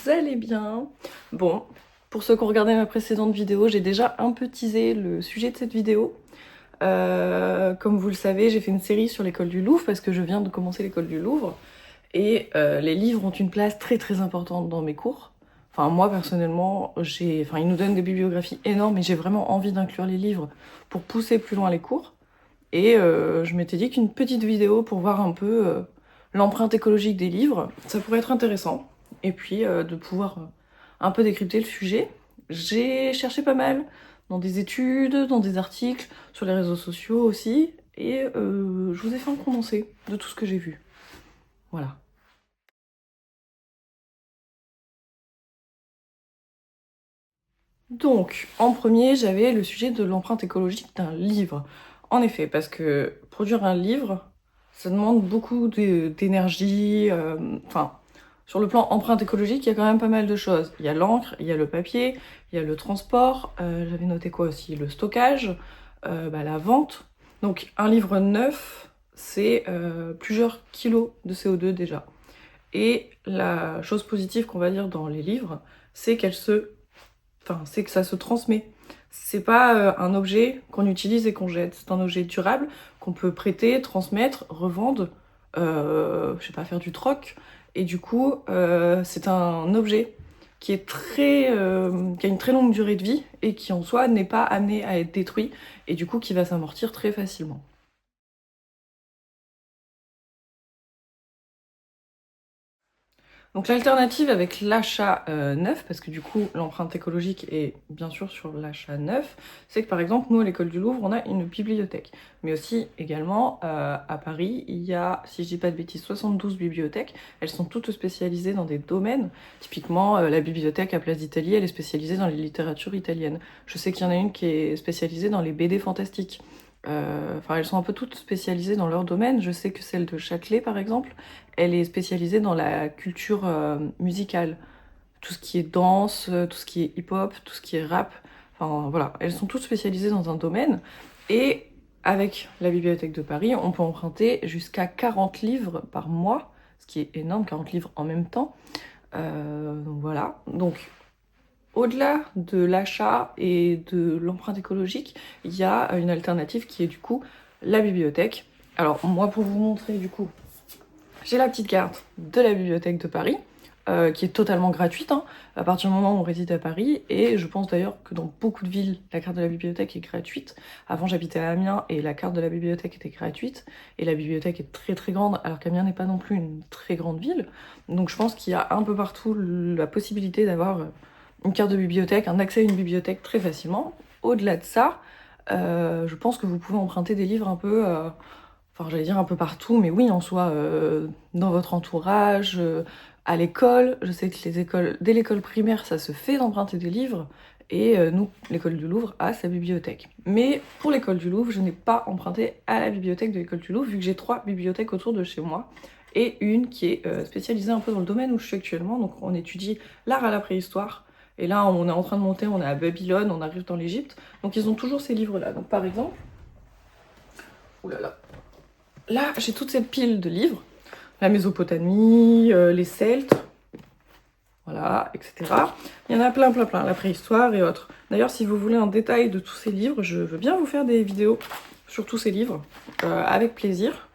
vous allez bien? Bon, pour ceux qui ont regardé ma précédente vidéo, j'ai déjà un peu teasé le sujet de cette vidéo. Comme vous le savez, j'ai fait une série sur l'école du Louvre parce que je viens de commencer l'école du Louvre. Et les livres ont une place très très importante dans mes cours. Enfin, moi personnellement, ils nous donnent des bibliographies énormes et j'ai vraiment envie d'inclure les livres pour pousser plus loin les cours. Et je m'étais dit qu'une petite vidéo pour voir un peu l'empreinte écologique des livres, ça pourrait être intéressant. Et puis de pouvoir un peu décrypter le sujet. J'ai cherché pas mal dans des études, dans des articles, sur les réseaux sociaux aussi. Et je vous ai fait un condensé de tout ce que j'ai vu. Voilà. Donc, en premier, j'avais le sujet de l'empreinte écologique d'un livre. En effet, parce que produire un livre, ça demande beaucoup d'énergie. Enfin, sur le plan empreinte écologique, il y a quand même pas mal de choses. Il y a l'encre, il y a le papier, il y a le transport, j'avais noté quoi aussi? Le stockage, la vente. Donc, un livre neuf, c'est plusieurs kilos de CO2 déjà. Et la chose positive qu'on va dire dans les livres, c'est c'est que ça se transmet. C'est pas un objet qu'on utilise et qu'on jette, c'est un objet durable qu'on peut prêter, transmettre, revendre, je sais pas, faire du troc. Et du coup, c'est un objet qui a une très longue durée de vie et qui en soi n'est pas amené à être détruit et du coup qui va s'amortir très facilement. Donc l'alternative avec l'achat neuf, parce que du coup l'empreinte écologique est bien sûr sur l'achat neuf, c'est que par exemple nous à l'école du Louvre on a une bibliothèque. Mais aussi également à Paris il y a, si je dis pas de bêtises, 72 bibliothèques. Elles sont toutes spécialisées dans des domaines. Typiquement la bibliothèque à Place d'Italie elle est spécialisée dans les littératures italiennes. Je sais qu'il y en a une qui est spécialisée dans les BD fantastiques. Elles sont un peu toutes spécialisées dans leur domaine. Je sais que celle de Châtelet, par exemple, elle est spécialisée dans la culture musicale. Tout ce qui est danse, tout ce qui est hip-hop, tout ce qui est rap. Enfin, voilà, elles sont toutes spécialisées dans un domaine. Et avec la Bibliothèque de Paris, on peut emprunter jusqu'à 40 livres par mois, ce qui est énorme, 40 livres en même temps. Donc voilà. Donc, au-delà de l'achat et de l'empreinte écologique, il y a une alternative qui est du coup la bibliothèque. Alors moi pour vous montrer du coup, j'ai la petite carte de la bibliothèque de Paris, qui est totalement gratuite hein, à partir du moment où on réside à Paris, et je pense d'ailleurs que dans beaucoup de villes, la carte de la bibliothèque est gratuite. Avant j'habitais à Amiens et la carte de la bibliothèque était gratuite, et la bibliothèque est très très grande, alors qu'Amiens n'est pas non plus une très grande ville. Donc je pense qu'il y a un peu partout la possibilité d'avoir une carte de bibliothèque, un accès à une bibliothèque très facilement. Au-delà de ça, je pense que vous pouvez emprunter des livres un peu, j'allais dire un peu partout, mais oui, en soi, dans votre entourage, à l'école. Je sais que dès l'école primaire, ça se fait d'emprunter des livres. Et nous, l'école du Louvre a sa bibliothèque. Mais pour l'école du Louvre, je n'ai pas emprunté à la bibliothèque de l'école du Louvre, vu que j'ai 3 bibliothèques autour de chez moi. Et une qui est spécialisée un peu dans le domaine où je suis actuellement. Donc on étudie l'art à la préhistoire. Et là, on est en train de monter, on est à Babylone, on arrive dans l'Égypte. Donc ils ont toujours ces livres-là. Donc par exemple, oulala, là j'ai toute cette pile de livres. La Mésopotamie, les Celtes, voilà, etc. Il y en a plein, plein, plein, la préhistoire et autres. D'ailleurs, si vous voulez un détail de tous ces livres, je veux bien vous faire des vidéos sur tous ces livres, avec plaisir.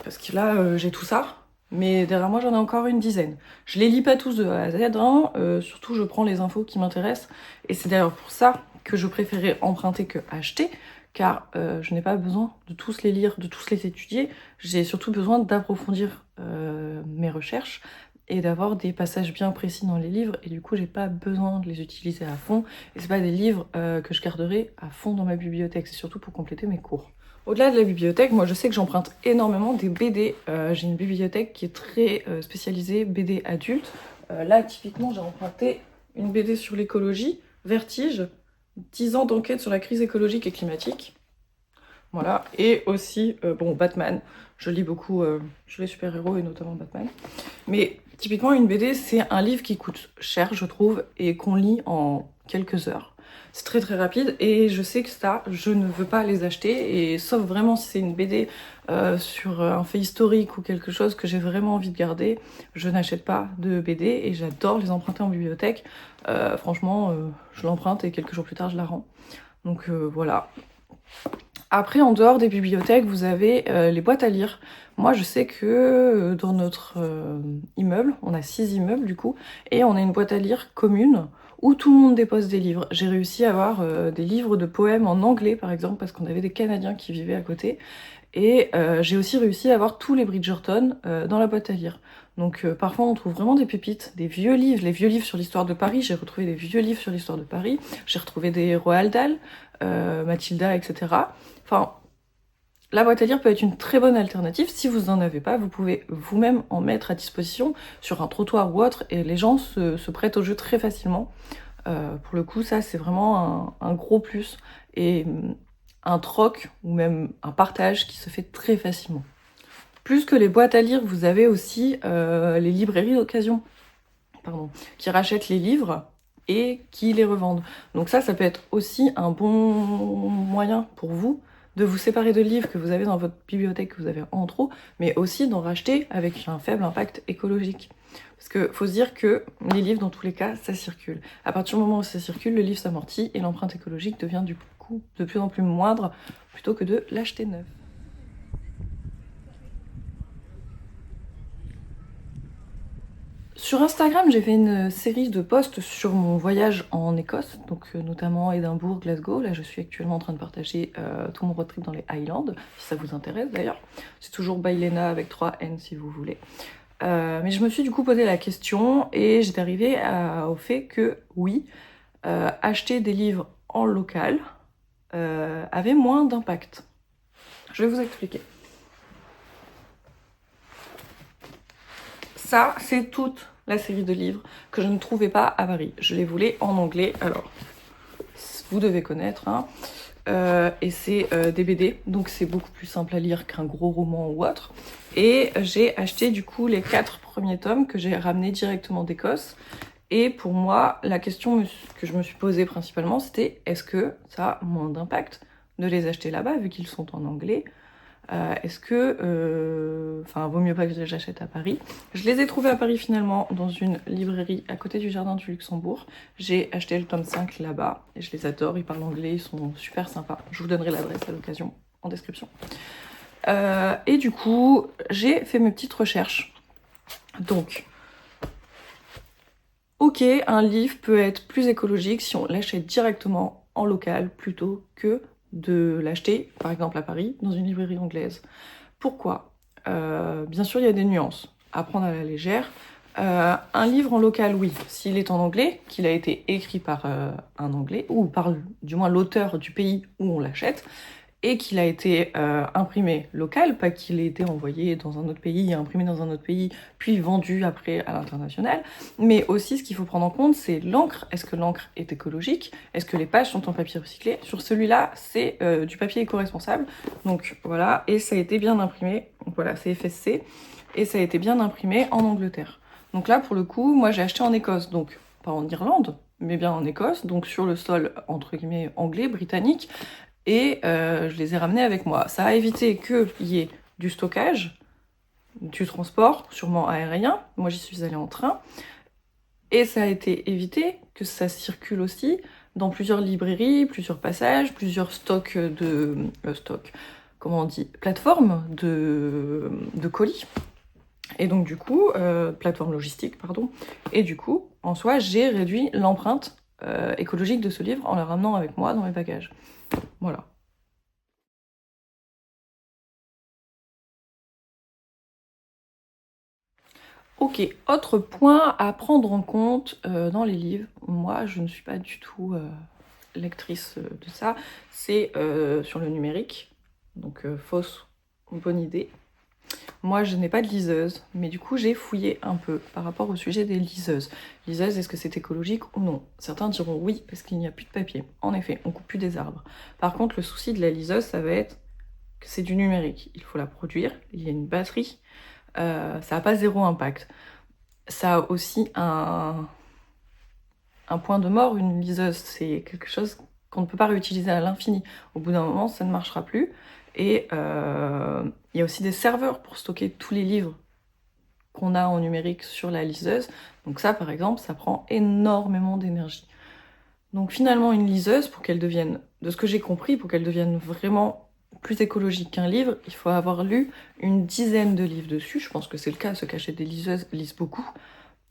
Parce que là, j'ai tout ça. Mais derrière moi, j'en ai encore une dizaine. Je les lis pas tous de A à Z, hein, surtout je prends les infos qui m'intéressent. Et c'est d'ailleurs pour ça que je préférais emprunter que acheter, car je n'ai pas besoin de tous les lire, de tous les étudier. J'ai surtout besoin d'approfondir mes recherches et d'avoir des passages bien précis dans les livres. Et du coup, j'ai pas besoin de les utiliser à fond. Et c'est pas des livres que je garderai à fond dans ma bibliothèque. C'est surtout pour compléter mes cours. Au-delà de la bibliothèque, moi je sais que j'emprunte énormément des BD. J'ai une bibliothèque qui est très spécialisée BD adulte. Là, typiquement, j'ai emprunté une BD sur l'écologie, Vertige, 10 ans d'enquête sur la crise écologique et climatique. Voilà, et aussi, Batman. Je lis beaucoup sur les super-héros et notamment Batman. Mais typiquement, une BD, c'est un livre qui coûte cher, je trouve, et qu'on lit en quelques heures. c'est très très rapide et je sais que ça, je ne veux pas les acheter, et sauf vraiment si c'est une BD sur un fait historique ou quelque chose que j'ai vraiment envie de garder, je n'achète pas de BD et j'adore les emprunter en bibliothèque. Franchement, je l'emprunte et quelques jours plus tard je la rends. Donc voilà. Après, en dehors des bibliothèques, vous avez les boîtes à lire. Moi, je sais que dans notre immeuble, on a 6 immeubles du coup, et on a une boîte à lire commune où tout le monde dépose des livres. J'ai réussi à avoir des livres de poèmes en anglais, par exemple, parce qu'on avait des Canadiens qui vivaient à côté. Et j'ai aussi réussi à avoir tous les Bridgerton dans la boîte à lire. Donc parfois on trouve vraiment des pépites, des vieux livres, les vieux livres sur l'histoire de Paris. J'ai retrouvé des vieux livres sur l'histoire de Paris. J'ai retrouvé des Roald Dahl, Mathilda, etc. Enfin, la boîte à lire peut être une très bonne alternative. Si vous n'en avez pas, vous pouvez vous-même en mettre à disposition sur un trottoir ou autre, et les gens se prêtent au jeu très facilement. Pour le coup, ça c'est vraiment un gros plus, et un troc ou même un partage qui se fait très facilement. Plus que les boîtes à lire, vous avez aussi les librairies d'occasion, qui rachètent les livres et qui les revendent. Donc ça peut être aussi un bon moyen pour vous de vous séparer de livres que vous avez dans votre bibliothèque, que vous avez en trop, mais aussi d'en racheter avec un faible impact écologique. Parce que faut se dire que les livres, dans tous les cas, ça circule. À partir du moment où ça circule, le livre s'amortit et l'empreinte écologique devient du coup de plus en plus moindre, plutôt que de l'acheter neuf. Sur Instagram, j'ai fait une série de posts sur mon voyage en Écosse, donc notamment Édimbourg, Glasgow. Là, je suis actuellement en train de partager tout mon road trip dans les Highlands, si ça vous intéresse d'ailleurs. C'est toujours Bailena avec 3 N si vous voulez. Mais je me suis du coup posé la question et j'étais arrivée au fait que oui, acheter des livres en local avait moins d'impact. Je vais vous expliquer. Ça, c'est toute la série de livres que je ne trouvais pas à Paris. Je les voulais en anglais, alors vous devez connaître, hein. Et c'est des BD, donc c'est beaucoup plus simple à lire qu'un gros roman ou autre. Et j'ai acheté du coup les 4 premiers tomes que j'ai ramenés directement d'Écosse. Et pour moi, la question que je me suis posée principalement, c'était est-ce que ça a moins d'impact de les acheter là-bas, vu qu'ils sont en anglais? Est-ce que... Enfin, vaut mieux pas que je les achète à Paris. Je les ai trouvés à Paris finalement dans une librairie à côté du Jardin du Luxembourg. J'ai acheté le tome 5 là-bas et je les adore, ils parlent anglais, ils sont super sympas. Je vous donnerai l'adresse à l'occasion en description. Et du coup, j'ai fait mes petites recherches. Donc, ok, un livre peut être plus écologique si on l'achète directement en local plutôt que de l'acheter, par exemple à Paris, dans une librairie anglaise. Pourquoi? Bien sûr, il y a des nuances à prendre à la légère. Un livre en local, oui, s'il est en anglais, qu'il a été écrit par un anglais, ou par du moins l'auteur du pays où on l'achète, et qu'il a été imprimé local, pas qu'il ait été envoyé dans un autre pays, imprimé dans un autre pays, puis vendu après à l'international. Mais aussi, ce qu'il faut prendre en compte, c'est l'encre. Est-ce que l'encre est écologique? Est-ce que les pages sont en papier recyclé? Sur celui-là, c'est du papier éco-responsable. Donc voilà, et ça a été bien imprimé. Donc voilà, c'est FSC, et ça a été bien imprimé en Angleterre. Donc là, pour le coup, moi j'ai acheté en Écosse, donc pas en Irlande, mais bien en Écosse, donc sur le sol, entre guillemets, anglais, britannique, et je les ai ramenés avec moi. Ça a évité qu'il y ait du stockage, du transport, sûrement aérien, moi j'y suis allée en train, et ça a été évité que ça circule aussi dans plusieurs librairies, plusieurs passages, plusieurs stocks comment on dit, plateformes de colis. Et donc du coup, plateforme logistique, pardon, et du coup, en soi, j'ai réduit l'empreinte écologique de ce livre en le ramenant avec moi dans mes bagages. Voilà. Ok, autre point à prendre en compte dans les livres, moi je ne suis pas du tout lectrice de ça, c'est sur le numérique, donc fausse ou bonne idée. Moi je n'ai pas de liseuse, mais du coup j'ai fouillé un peu par rapport au sujet des liseuses. Liseuses, est-ce que c'est écologique ou non? Certains diront oui, parce qu'il n'y a plus de papier. En effet, on coupe plus des arbres. Par contre, le souci de la liseuse, ça va être que c'est du numérique. Il faut la produire, il y a une batterie, ça n'a pas zéro impact. Ça a aussi un un point de mort, une liseuse. C'est quelque chose qu'on ne peut pas réutiliser à l'infini. Au bout d'un moment, ça ne marchera plus. Et il y a aussi des serveurs pour stocker tous les livres qu'on a en numérique sur la liseuse. Donc ça, par exemple, ça prend énormément d'énergie. Donc finalement, une liseuse, pour qu'elle devienne, de ce que j'ai compris, pour qu'elle devienne vraiment plus écologique qu'un livre, il faut avoir lu une dizaine de livres dessus. Je pense que c'est le cas, ceux qui achètent des liseuses lisent beaucoup.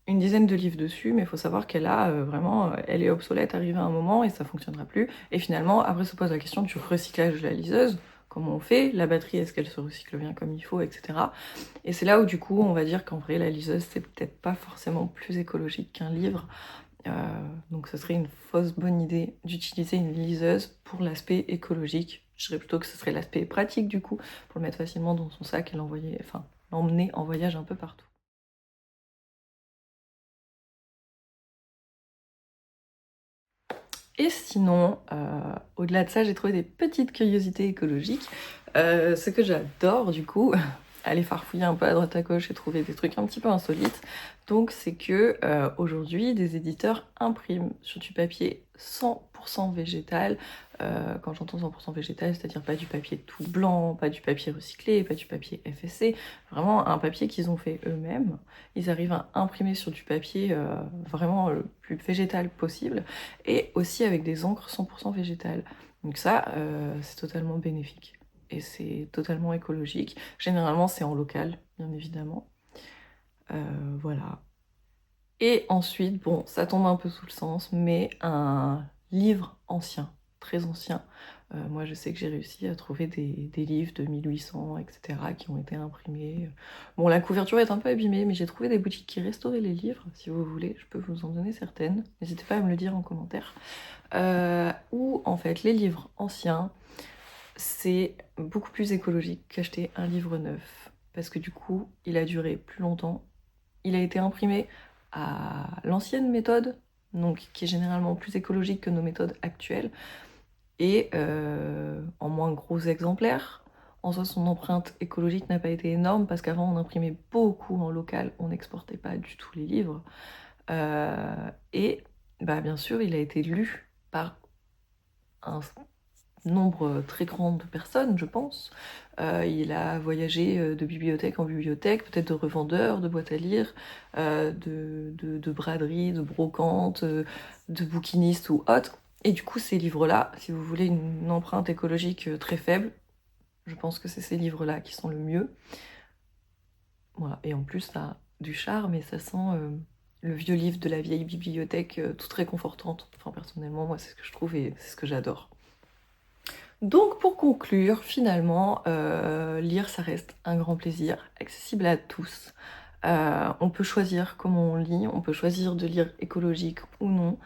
Une dizaine de livres dessus, mais il faut savoir qu'elle a vraiment, elle est obsolète, arrivée à un moment et ça fonctionnera plus. Et finalement, après se pose la question du recyclage de la liseuse. Comment on fait? La batterie, est-ce qu'elle se recycle bien comme il faut, etc. Et c'est là où du coup, on va dire qu'en vrai, la liseuse, c'est peut-être pas forcément plus écologique qu'un livre. Donc ce serait une fausse bonne idée d'utiliser une liseuse pour l'aspect écologique. Je dirais plutôt que ce serait l'aspect pratique du coup, pour le mettre facilement dans son sac et l'emmener en voyage un peu partout. Et sinon, au-delà de ça, j'ai trouvé des petites curiosités écologiques. Ce que j'adore du coup, aller farfouiller un peu à droite à gauche et trouver des trucs un petit peu insolites. Donc c'est que aujourd'hui, des éditeurs impriment sur du papier 100% végétal. Quand j'entends 100% végétal, c'est-à-dire pas du papier tout blanc, pas du papier recyclé, pas du papier FSC, vraiment un papier qu'ils ont fait eux-mêmes. Ils arrivent à imprimer sur du papier vraiment le plus végétal possible et aussi avec des encres 100% végétales. Donc ça, c'est totalement bénéfique et c'est totalement écologique. Généralement, c'est en local, bien évidemment. Voilà. Et ensuite, bon, ça tombe un peu sous le sens, mais un livre ancien, très ancien. Moi, je sais que j'ai réussi à trouver des livres de 1800, etc., qui ont été imprimés. Bon, la couverture est un peu abîmée, mais j'ai trouvé des boutiques qui restauraient les livres. Si vous voulez, je peux vous en donner certaines. N'hésitez pas à me le dire en commentaire. Où, en fait, les livres anciens, c'est beaucoup plus écologique qu'acheter un livre neuf. Parce que du coup, il a duré plus longtemps. Il a été imprimé à l'ancienne méthode, donc qui est généralement plus écologique que nos méthodes actuelles, et en moins gros exemplaires. En soi, son empreinte écologique n'a pas été énorme parce qu'avant on imprimait beaucoup en local, on n'exportait pas du tout les livres. Et bah, bien sûr, il a été lu par un nombre très grand de personnes, je pense. Il a voyagé de bibliothèque en bibliothèque, peut-être de revendeurs, de boîtes à lire, de braderies, de brocantes, de bouquinistes ou autres. Et du coup, ces livres-là, si vous voulez une empreinte écologique très faible, je pense que c'est ces livres-là qui sont le mieux. Voilà. Et en plus, ça a du charme et ça sent le vieux livre de la vieille bibliothèque, tout très confortante. Enfin, personnellement, moi, c'est ce que je trouve et c'est ce que j'adore. Donc pour conclure, finalement, lire ça reste un grand plaisir, accessible à tous. On peut choisir comment on lit, on peut choisir de lire écologique ou non,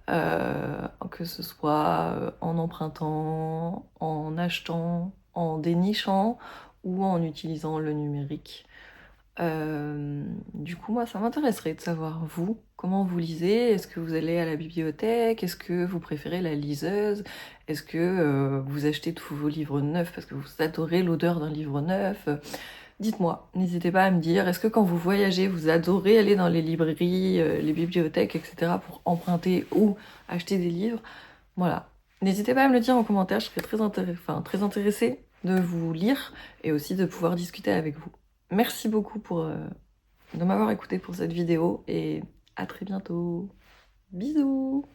que ce soit en empruntant, en achetant, en dénichant ou en utilisant le numérique. Du coup, moi, ça m'intéresserait de savoir, vous, comment vous lisez? Est-ce que vous allez à la bibliothèque? Est-ce que vous préférez la liseuse? Est-ce que vous achetez tous vos livres neufs parce que vous adorez l'odeur d'un livre neuf? Dites-moi, n'hésitez pas à me dire, est-ce que quand vous voyagez, vous adorez aller dans les librairies, les bibliothèques, etc. pour emprunter ou acheter des livres? Voilà. N'hésitez pas à me le dire en commentaire, je serais très intéressée de vous lire et aussi de pouvoir discuter avec vous. Merci beaucoup de m'avoir écouté pour cette vidéo et à très bientôt. Bisous!